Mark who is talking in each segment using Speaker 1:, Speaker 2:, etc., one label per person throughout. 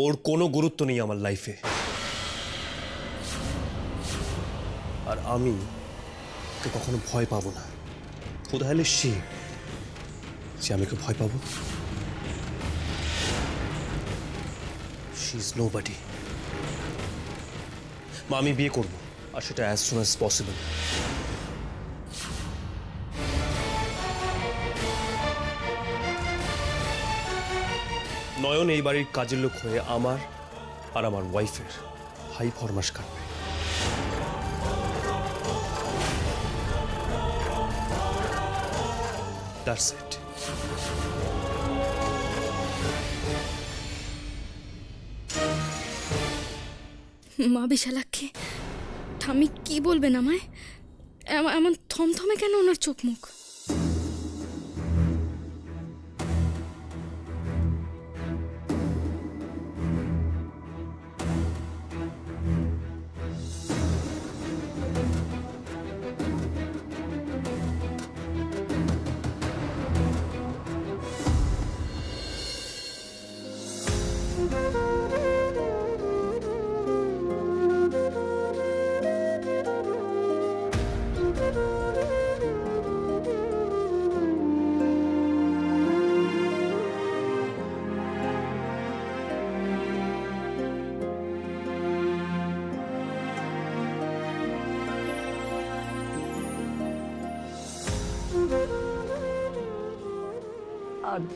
Speaker 1: ওর কোনো গুরুত্ব নেই আমার লাইফে। আর আমি ওকে কখনো ভয় পাবো না। খোদা হলে সে আমি ওকে ভয় পাবো? She is nobody. মা, আমি বিয়ে করবো, আর সেটা অ্যাজ সুন অ্যাজ পসিবল। নয়ন এই বাড়ির কাজের লোক হয়ে আমার আর আমার ওয়াইফের হাই ফরমাস কাটবে। That's it.
Speaker 2: মা বিশালাক্ষী, ঠাম্মি কি বলবেন আমায়? এমন থমথমে কেন ওনার চোখ মুখ?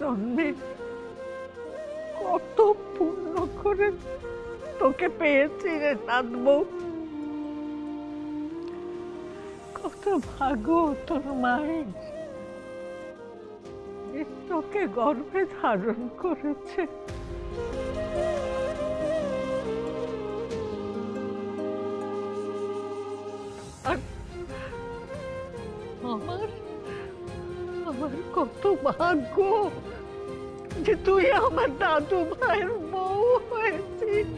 Speaker 3: জন্মে কত পুণ্য করে তোকে পেয়েছি রে নাতবউ। কত ভাগ্য তোর মায়ের, তোকে গর্ভে ধারণ করেছে। আর আমার কত ভাগ্য যে তুই আমার দাদু ভাইয়ের বউ হয়েছিস।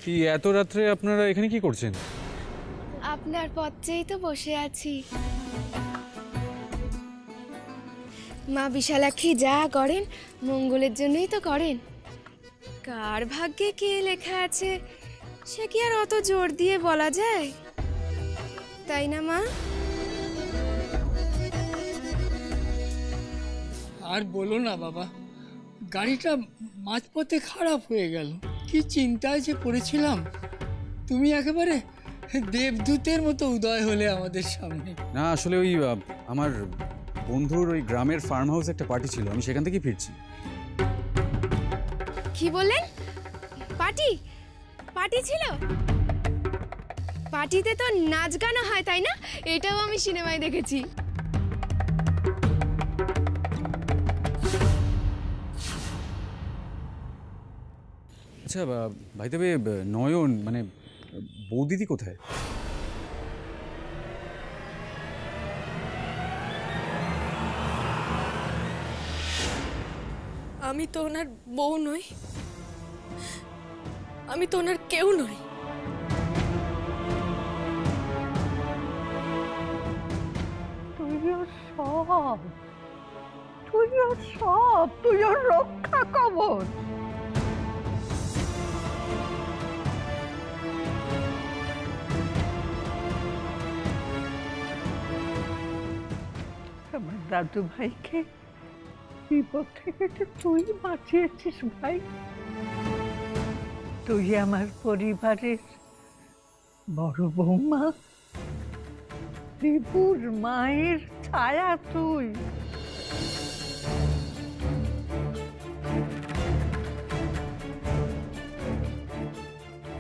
Speaker 4: কি এত রাত্রে আপনারা এখানে কি করছেন?
Speaker 2: আপনার পথেই তো বসে আছি। মা বিশালাক্ষী যা করেন মঙ্গলের জন্যই তো করেন। কার ভাগ্যে কে লেখা আছে সে কি আর অত জোর দিয়ে বলা যায়, তাই না মা?
Speaker 5: আর বলো না বাবা, গাড়িটা মাঝপথে খারাপ হয়ে গেল। কি চিন্তায় যে পড়েছিলাম। তুমি একেবারে দেবদূতের মতো উদয় হলে আমাদের সামনে।
Speaker 4: না, আসলে ওই আমার বন্ধুর ওই গ্রামের ফার্ম হাউস একটা পার্টি ছিল, আমি সেখান থেকে ফিরছি।
Speaker 2: কি বললেন? পার্টি ছিল? পার্টিতে তো নাচ গান হয়, তাই না? এটাও আমি সিনেমায় দেখেছি।
Speaker 4: আচ্ছা ভাই, তবে নয়ন মানে বৌদিদি কোথায়?
Speaker 2: আমি তো ওনার বউ নই, আমি তো ওনার কেউ নই।
Speaker 3: তুই ওর রক্ষা কবচ। আমার দাদু ভাইকে বিপদ থেকে তুই বাঁচিয়েছিস ভাই। তুই আমার পরিবারের বড় বৌমা, বিপুর মায়ের ছায়া তুই।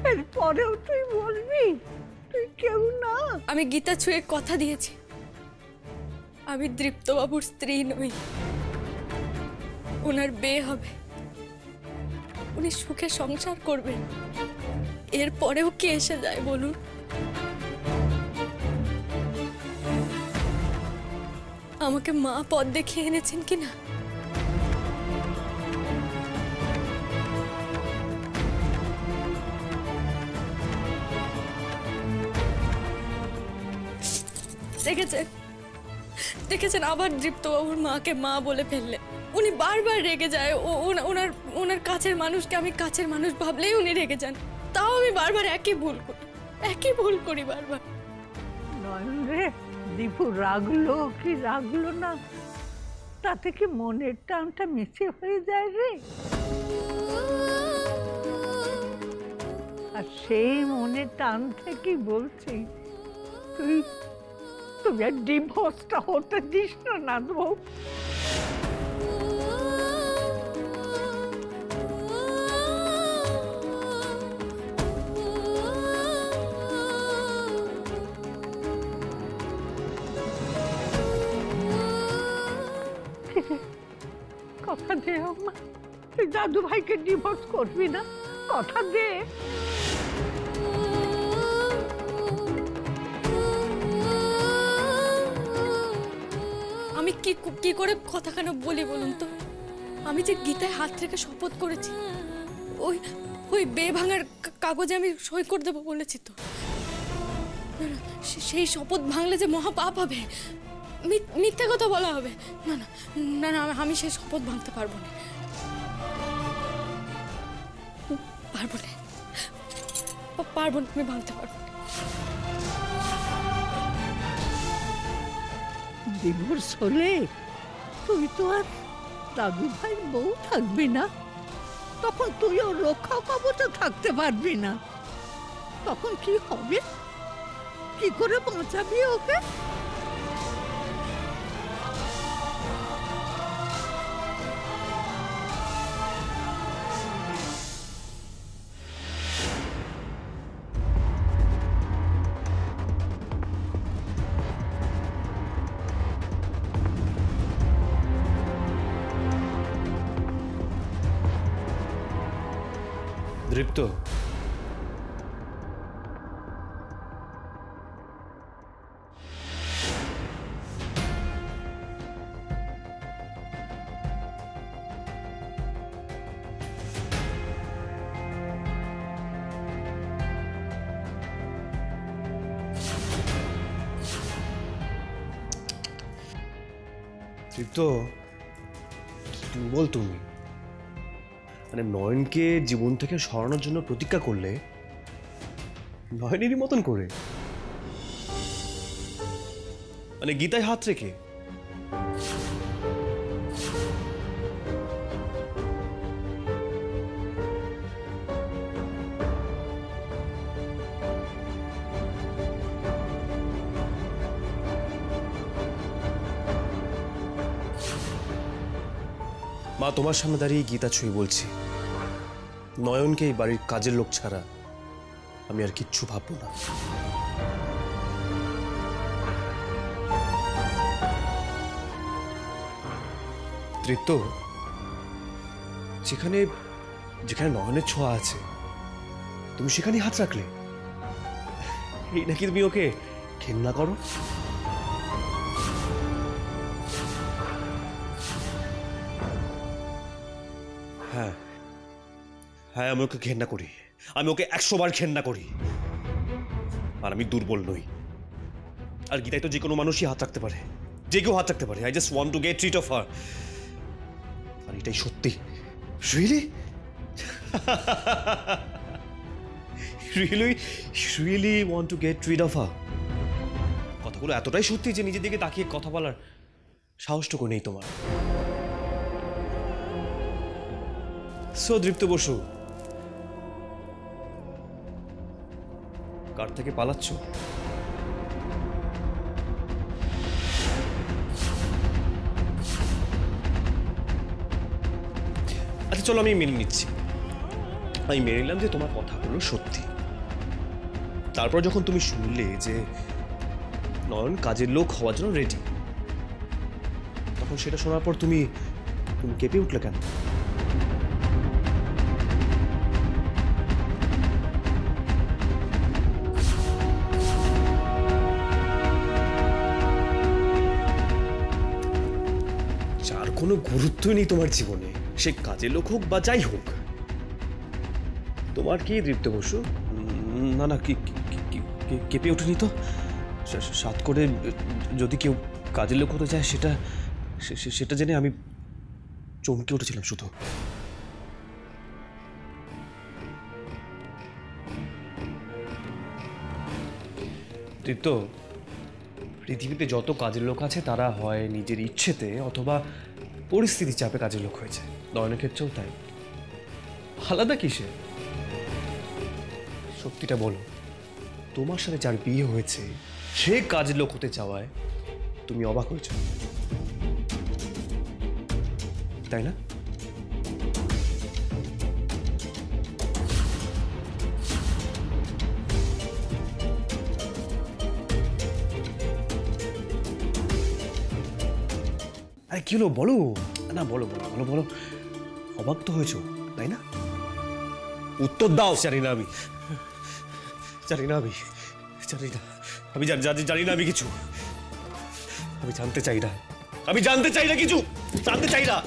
Speaker 3: এরপরেও তুই বলবি তুই কেউ না?
Speaker 2: আমি গীতা ছুঁয়ে কথা দিয়েছি, আমি দৃপ্তবাবুর স্ত্রী নই। ওনার বিয়ে হবে, উনি সুখে সংসার করবেন, এরপরেও কে এসে যায় বলুন? আমাকে মা পথ দেখিয়ে এনেছেন কিনা?
Speaker 6: দেখেছেন দেখেছেন আবার দীপ্তবাবুর মাকে মা বলে ফেললে। উনি বারবার রেগে যায়, ওনার কাছের মানুষকে আমি কাছের মানুষ ভাবলেই উনি রেগে যান। তাও আমি বারবার একই ভুল করি বারবার।
Speaker 3: নয়ন রে, দীপু রাগলো কি রাগলো না, তাতে কি মনের টানটা মিছে হয়ে যায় রে? আর সেই মনের টান থেকেই বলছি, তুমি আর ডিভোর্সটা হতে দিস না নাথবাবু। কথা দে আম্মা, তুই দাদু ভাইকে ডিভোর্স করবি না, কথা দে।
Speaker 6: আমি কি করে কথাখানা বলি বলুন তো? আমি যে গীতায় হাত রেখে শপথ করেছি, ওই বেভাঙার কাগজে আমি সই করে দেবো বলেছি তো। সেই শপথ ভাঙলে যে মহাপাপ হবে, মিথ্যা কথা বলা হবে। না না না না, আমি সেই শপথ ভাঙতে পারবো না, আমি ভাঙতে পারবো না।
Speaker 3: ডিভোর্স হলে তুই তো আর দাদু ভাই বউ থাকবি না, তখন তুই ওর রক্ষা কবচে থাকতে পারবি না। তখন কি হবে? কি করে বাঁচাবি ওকে?
Speaker 1: দৃপ্ত, দৃপ্ত, বল তুমি মানে নয়নকে জীবন থেকে সরানোর জন্য প্রতিজ্ঞা করলে নয়নেরই মতন করে, মানে গীতায় হাত রেখে? মা, তোমার সামনে দাঁড়িয়ে গীতা ছুঁয়ে বলছি, নয়নকে এই বাড়ির কাজের লোক ছাড়া আমি আর কিচ্ছু ভাববো না। তৃপ্ত, যেখানে যেখানে নয়নের ছোঁয়া আছে তুমি সেখানে হাত রাখলে, এই নাকি তুমি ওকে ঘেন্না করো? হ্যাঁ হ্যাঁ, আমি ওকে ঘেন্না করি, আমি ওকে 100 বার ঘেন্না করি। আর আমি দুর্বল নই। আর গীতায় তো যে কোনো মানুষই হাত রাখতে পারে, যে কেউ হাত রাখতে পারে। I just want to get rid of her. আর এটাই সত্যি। Really really really want to get rid of her? কথাগুলো এতটাই সত্যি যে নিজের দিকে তাকিয়ে কথা বলার সাহসটুকু নেই তোমার। সো দৃপ্ত বসু, কার থেকে পালাচ্ছ? আচ্ছা চলো, আমি মেনে নিচ্ছি, আমি মেনে নিলাম যে তোমার কথাগুলো সত্যি। তারপর যখন তুমি শুনলে যে নয়ন কাজের লোক হওয়ার জন্য রেডি, তখন সেটা শোনার পর তুমি কেঁপে উঠলে কেন? যার কোনো গুরুত্বই নেই তোমার জীবনে, সে কাজের লোক হোক বা যাই হোক, তোমার কি দৃপ্ত বসু? না না, কেঁপে ওঠেনি তো? সাত করে যদি কেউ কাজের লোক হতে চায় সেটা জেনে আমি চমকে উঠেছিলাম শুধু। দীপ্ত, পৃথিবীতে যত কাজের লোক আছে তারা হয় নিজের ইচ্ছেতে অথবা পরিস্থিতি চাপে কাজের লোক হয়েছে। নয়নের ক্ষেত্রেও তাই। আলাদা কিসে? সত্যিটা বলো, তোমার সাথে যার বিয়ে হয়েছে সে কাজের লোক হতে চাওয়ায় তুমি অবাক হয়েছ, তাই না? আরে কি হলো বলো না, বলো বলো বলো বলো। অবাক তো হয়েছো তাই না? উত্তর দাও। জানি না আমি, জানি না আমি, জানি না আমি, জানি না আমি কিছু। আমি জানতে চাই না, আমি জানতে চাই না কিছু, জানতে চাই না।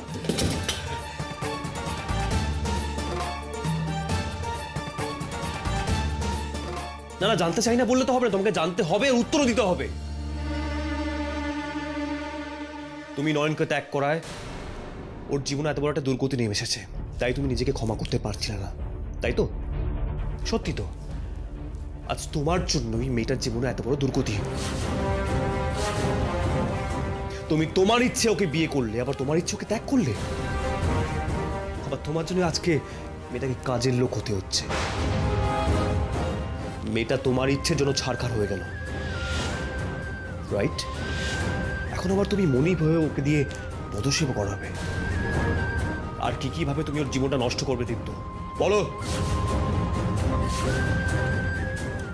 Speaker 1: না না, জানতে চাই না বললে তো হবে না, তোমাকে জানতে হবে, উত্তরও দিতে হবে। তুমি নয়নকে ত্যাগ করায় ওর জীবনে এত বড় একটা দুর্গতি নেমে এসেছে, তাই তুমি নিজেকে ক্ষমা করতে পারছিলে না, তাই তো? সত্যি তো? আজ তোমার জন্যই মেয়েটার জীবনে এত বড় দুর্গতি। তুমি তোমার ইচ্ছে ওকে বিয়ে করলে, আবার তোমার ইচ্ছে ওকে ত্যাগ করলে, আবার তোমার জন্য আজকে মেয়েটাকে কাজের লোক হতে হচ্ছে। মেয়েটা তোমার ইচ্ছের জন্য ছাড়খাড় হয়ে গেল, রাইট? এখন আবার তুমি মনিব হয়ে ওকে দিয়ে পদসেবা করাবে। আর কি কিভাবে তুমি ওর জীবনটা নষ্ট করবে দীপ্ত? বলো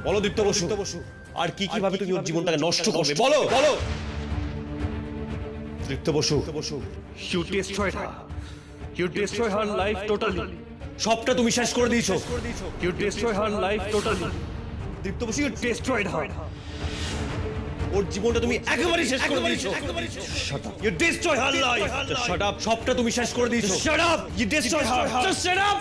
Speaker 1: বলো দীপ্ত বসু, আর কি কিভাবে তুমি ওর জীবনটাকে নষ্ট করবে? বলো বলো দীপ্ত Basu.
Speaker 7: You destroyed her. You destroyed her life totally.
Speaker 1: সবটা তুমি শেষ করে দিয়েছো।
Speaker 7: You destroyed her life totally.
Speaker 1: Deepto Basu, you
Speaker 7: Destroyed her.
Speaker 1: ওর জীবনটা তুমি একেবারে শেষ করে দিয়েছো। Shut up. You destroy her life. Just shut up. সবটা তুমি শেষ করে দিয়েছো। Shut up. You destroy her. Just shut up.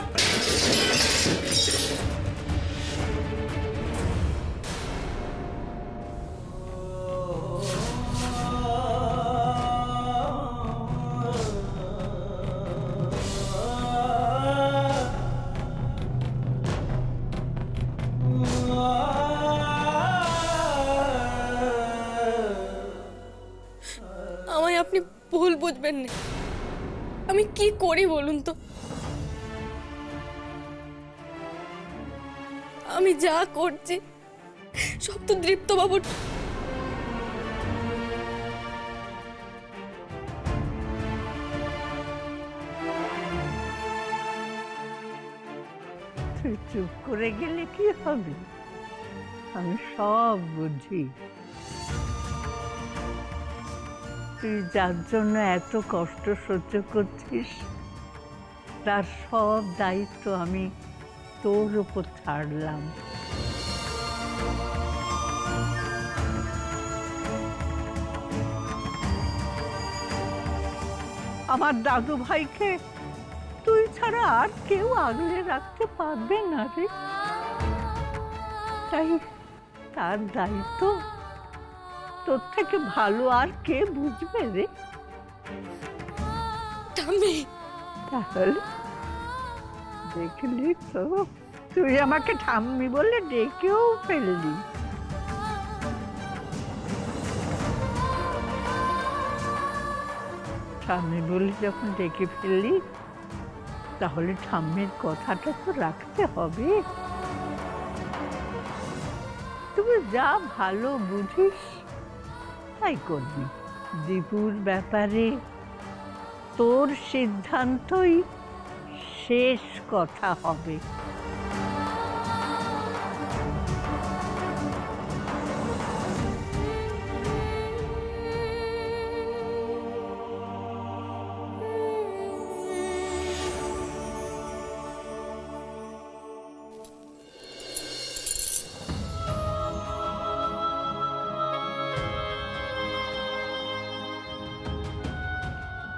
Speaker 6: আমায় আপনি ভুল বুঝবেন না। আমি কি করি বলুন তো? আমি যা করছি সব তো দীপ্ত বাবুর।
Speaker 3: তুই চুপ করে গেলে কি হবে? আমি সব বুঝি। তুই যার জন্য এত কষ্ট সহ্য করছিস তার সব দায়িত্ব আমি তোর উপর ছাড়লাম। আমার দাদু ভাইকে তুই ছাড়া আর কেউ আগলে রাখতে পারবে না রে, তাই তার দায়িত্ব তোর থেকে ভালো আর কে বুঝবে রে?
Speaker 6: ঠাম্মি,
Speaker 3: তাহলে দেখলি তো, তুই আমাকে ঠাম্মি বলে ডেকেও ফেললি। ঠাম্মি বলে যখন ডেকে ফেললি তাহলে ঠাম্মির কথাটা তো রাখতে হবে। তুমি যা ভালো বুঝিস তাই করবি। দীপুর ব্যাপারে তোর সিদ্ধান্তই শেষ কথা হবে।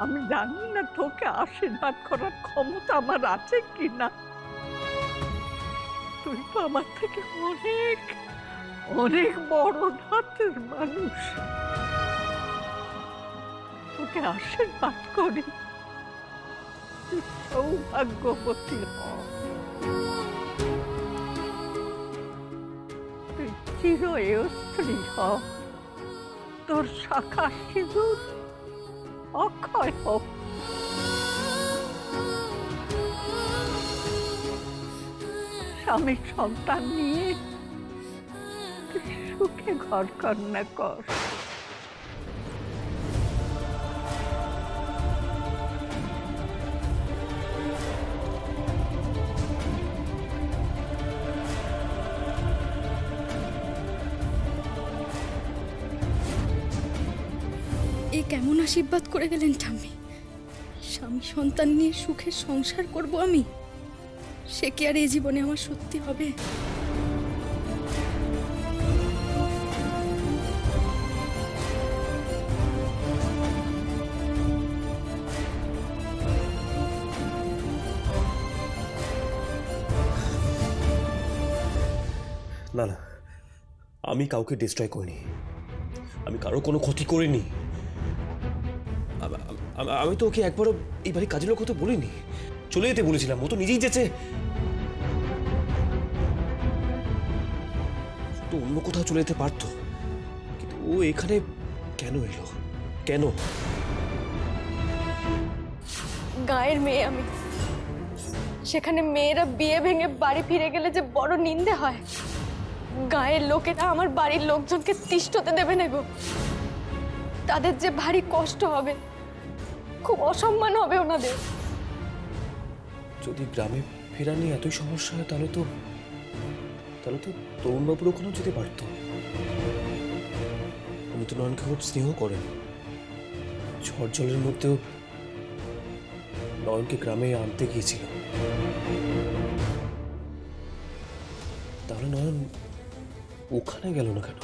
Speaker 3: আমি জানি না তোকে আশীর্বাদ করার ক্ষমতা আমার আছে কিনা। তুই তো আমার থেকে অনেক অনেক বড় ধাতের মানুষ। তোকে আশীর্বাদ করি, তুই সৌভাগ্যবতী হ। তুই চির স্ত্রী হ, তোর শাখা সিঁদুর অক্ষয় হোক। স্বামী সন্তান নিয়ে সুখে ঘর কন্যা কর।
Speaker 6: এ কেমন আশীর্বাদ করে গেলেন ঠাম্মি? স্বামী সন্তান নিয়ে সুখের সংসার করব আমি? সে কি আর এই জীবনে আমার সত্যি হবে?
Speaker 1: না না, আমি কাউকে ডিস্ট্রয় করিনি, আমি কারো কোনো ক্ষতি করিনি। আমি তো ওকে একবারও এই বাড়ির কাজের লোক হতে বলিনি, চলে যেতে বলেছিলাম, ও তো নিজেই যেছে। তো অন্য কোথাও চলে যেতে পারতো, কিন্তু ও এখানে কেন এলো? কেন?
Speaker 6: গায়ের মেয়ে আমি, সেখানে মেয়েরা বিয়ে ভেঙে বাড়ি ফিরে গেলে যে বড় নিন্দে হয়, গায়ের লোকেরা আমার বাড়ির লোকজনকে তিষ্ঠতে দেবে না গো। তাদের যে ভারী কষ্ট হবে, খুব অসম্মান হবে ওনাদের।
Speaker 1: যদি গ্রামে ফেরা নিয়ে এতই সমস্যা হয়, তাহলে তো তরুণবাবুর ওখানেও যেতে পারতো। উনি তো নয়নকে খুব স্নেহ করেন, ঝড় জলের মধ্যেও নয়নকে গ্রামে আনতে গিয়েছিল। তাহলে নয়ন ওখানে গেল না কেন?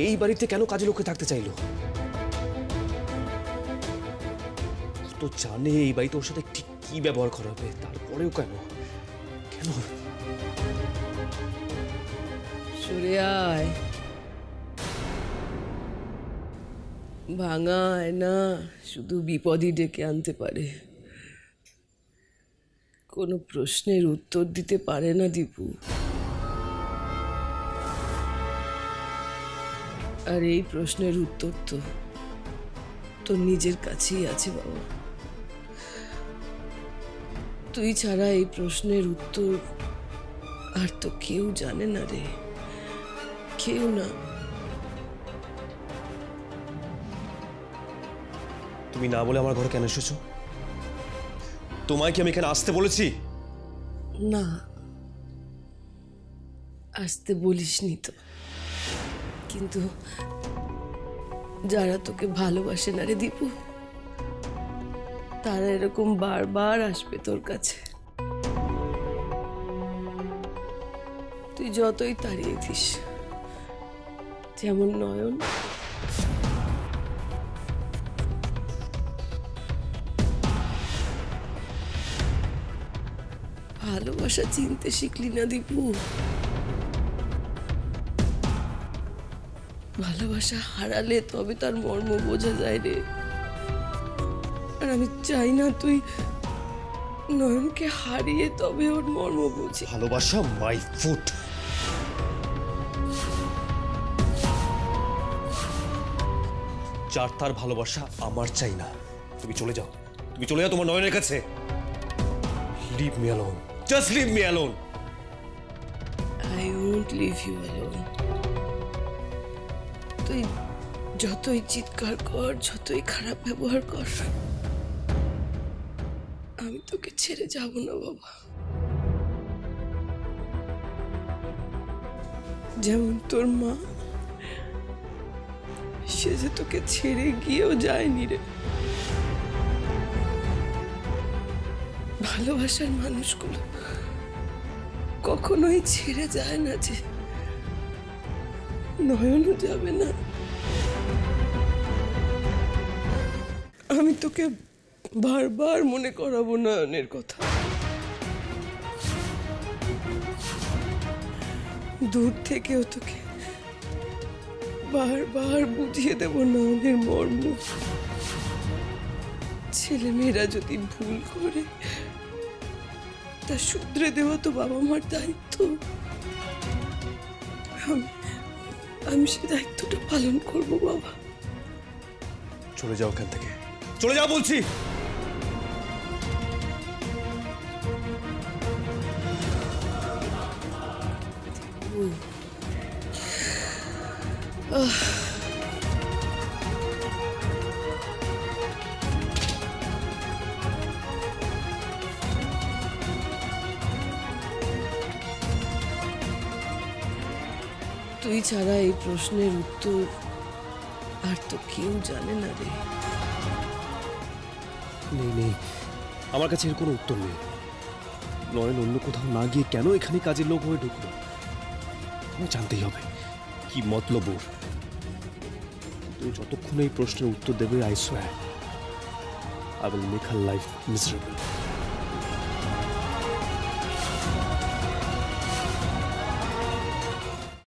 Speaker 1: এই বাড়িতে কেন কাজে লোকে থাকতে চাইলো? তো জানে এই বাড়িতে ওর সাথে ঠিক কি ব্যবহার করা হবে, তারপরেও কেন? কেন?
Speaker 8: সরে আয়। ভাঙা আয়না শুধু বিপদই ডেকে আনতে পারে, কোনো প্রশ্নের উত্তর দিতে পারে না দীপু। আর এই প্রশ্নের উত্তর তো তোর নিজের কাছেই আছে বাবা। তুই ছাড়া এই প্রশ্নের উত্তর আর তো কেউ জানে না রে, কেউ না।
Speaker 1: তুমি না বলে আমার ঘরে কেন এসেছো? তোমায় কি আমি এখানে আসতে বলেছি?
Speaker 8: না, আসতে বলিসনি তো, কিন্তু যারা তোকে ভালোবাসে না রে দীপু, তারা এরকম বারবার আসবে তোর কাছে। তুই যতই তাড়িয়ে দিস, যেমন নয়ন, ভালোবাসা চিনতে শিখলি না দীপু। ভালোবাসা হারালে তবে তার মর্ম বোঝা যায় রে। আর আমি চাই না তুই নয়নকে হারিয়ে তবে ওর মর্ম বুঝি।
Speaker 1: ভালোবাসা মাই ফুট। যার তার ভালোবাসা আমার চাই না। তুমি চলে যাও, তুমি চলে যাও তোমার নয়নের কাছে। Leave me alone, just leave me alone.
Speaker 8: I won't leave you alone. তুই যতই চিৎকার কর, যতই খারাপ ব্যবহার কর, আমি তোকে ছেড়ে যাব না বাবা। যেমন তোর মা, সে যে তোকে ছেড়ে গিয়েও যায়নি রে। ভালোবাসার মানুষগুলো কখনোই ছেড়ে যায় না, যে নয়নও যাবে না। আমি তোকে বারবার মনে করাবো নয়নের কথা। দূর থেকেও তোকে বারবার বুঝিয়ে দেব নয়নের মর্ম। ছেলেমেয়েরা যদি ভুল করে তা শুধরে দেওয়া তো বাবা মার দায়িত্ব। আমি সে দায়িত্বটা পালন করব বাবা।
Speaker 1: চলে যাও এখান থেকে, চলে যাও বলছি।
Speaker 8: তুই ছাড়া এই প্রশ্নের উত্তর আর তো কেউ জানে না রে।
Speaker 1: নেই নেই, আমার কাছে এর কোনো উত্তর নেই। নয়ন অন্য কোথাও না গিয়ে কেন এখানে কাজের লোক হয়ে ঢুকলো, আমার জানতেই হবে কি মতলব ওর। তুই যতক্ষণ এই প্রশ্নের উত্তর দেবে, I swear I will make her life miserable.